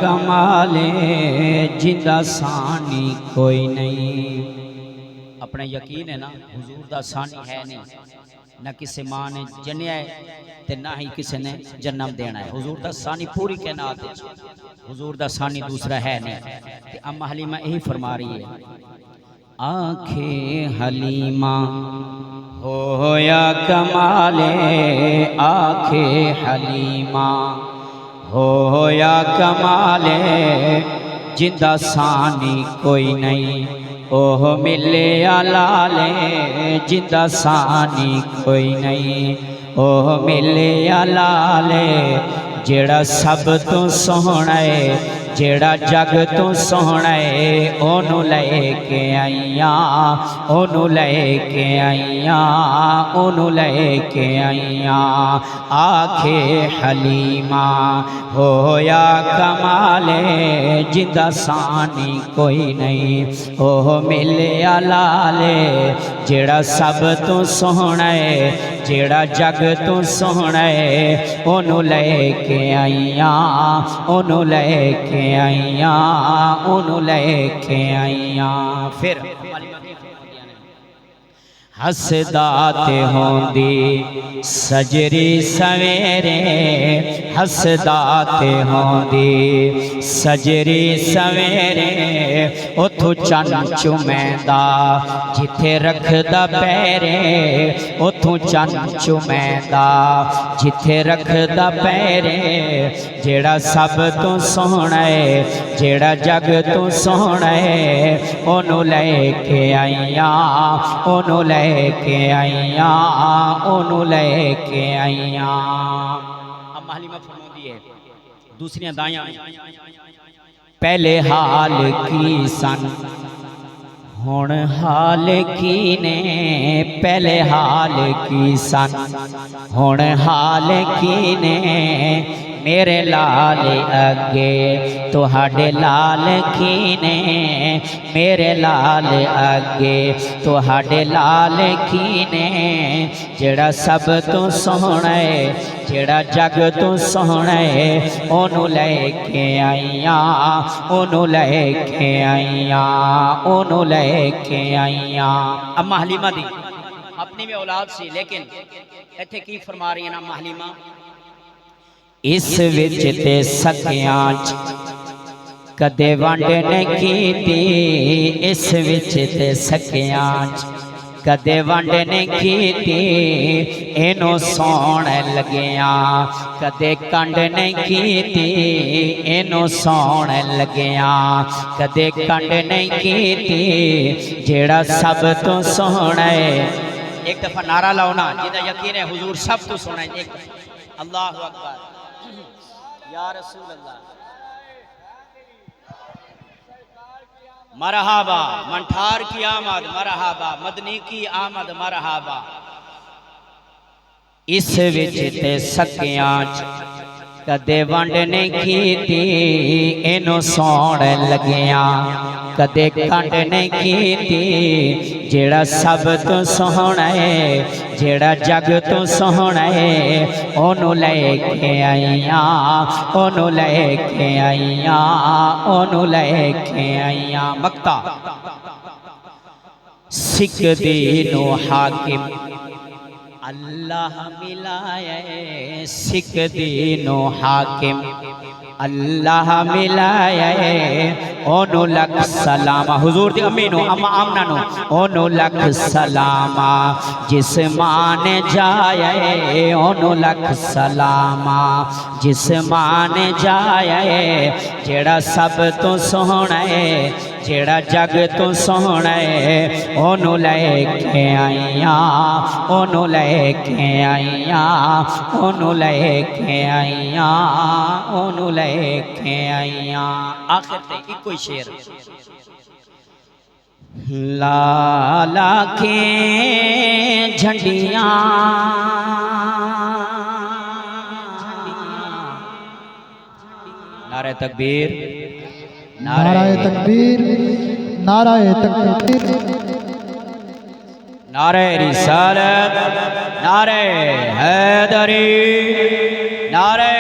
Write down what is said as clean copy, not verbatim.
کمال جندا ثانی کوئی نہیں۔ اپنے یقین ہے نا حضور دا ثانی ہے نہیں، نہ کسی ماں نے جنیا ہے تے نہ ہی کسی نے جنم دینا ہے۔ حضور دا ثانی پوری کائنات ہے، حضور دا ثانی دوسرا ہے نہیں۔ تے اما حلیمہ یہی فرما رہی ہے، آنکھیں حلیمہ ہویا کمال، آنکھیں حلیمہ ہویا کمال جندا ثانی کوئی نہیں، اوہ ملے لالے جندا ثانی کوئی نہیں، اوہ ملے لالے جیڑا سب تو سوہنا ہے، جیڑا جگ تو سوہنا ہے، اونوں لے کے آئیاں، اونوں لے کے آئیاں، اونوں لے کے آئیاں۔ آکھے حلیمہ ہویا کمال جندا ثانی کوئی نہیں، اوہ ملیا لالے جیڑا سب تو سوہنا ہے، جیڑا جگ تو سوہنا ہے، اونوں لے کے آئیاں، اونوں لے کے آئیاں، اونوں لے کے آئیاں۔ پھر ہسدا تے ہوندی سجری سویرے، ہسدا تے ہوندی سجری سویرے، اتھو چن چومیندا جتھے رکھدا پیرے، اتھو چن چومیندا جتھے رکھدا پیرے، جیڑا سب تو سوہنا ہے، جیڑا جگ تو سوہنا ہے، اونوں لے کے آئیاں، اونوں لے کے آئیاں، اونوں لے کے آئیاں۔ اب حلیمہ فرماتی ہے دوسریاں دائیاں، پہلے حال کی سن ہن حال کی نے، پہلے حال کی سن ہن حال کی نے، میرے لال اگے تہاڈے لال کی نے، میرے لال اگے تہاڈے لال کی نے، جیڑا سب تو سوہنا ہے، جیڑا جگ تو سوہنا ہے، اونوں لے کے آئیاں، اونوں لے کے آئیاں، اونوں لے کے آئیاں۔ اما حلیمہ دی اپنی میں اولاد سی، لیکن ایتھے کی فرما رہی ہیں نا اما حلیمہ، اس وچ تے سکیاں کدے ونڈ نہیں کیتی، اس وچ تے سکیاں کدے ونڈ نہیں کیتی، اینوں سون لگیاں کدے کنڈ نہیں کیتی، اینوں سون لگیاں کدے کنڈ نہیں کیتی، جیڑا سب تو سوہنا ہے۔ ایک دفعہ نعرہ لاؤ نا جیدہ یقین ہے حضور سب تو سوہنا ہے، ایک دفعہ اللہ اکبر یا رسول اللہ، مرحبا منٹھار کی آمد، مرحبا مدنی کی آمد، مرحبا۔ اس وچ تے سکیاں کدے ونڈ نہیں کیتی، اینوں سون لگیاں کدے کنڈ نہیں کیتی، جیڑا سب تو سوہنا ہے، جیڑا جگ تو سوہنا ہے، اونوں لے کے آئیاں، اونوں لے کے آئیاں، اونوں لے کے آئیاں۔ مکتا سکھ دینو حاکم اللہ ملائے، سکھ دینو حاکم اللہ ملائے، اونوں لکھ سلام، حضور دی امی نو اما آمنہ نو، اونوں لکھ سلام جس ماں نے جائے، اونوں لکھ سلام جس ماں نے جائے، جیڑا سب تو سوہنا ہے، جیڑا جگ تو سوہنا ہے، اونوں لے کے آئیاں، اونوں لے کے آئیاں، اونوں لے کے آئیاں، اونوں لے کے آئیاں۔ آخر تے ایک کوئی شعر، لالا کے جھنڈیاں نعرہ تکبیر، نعرہ تکبیر، نعرہ تکبیر، نعرہ رسالت، نعرہ حیدری، نعرہ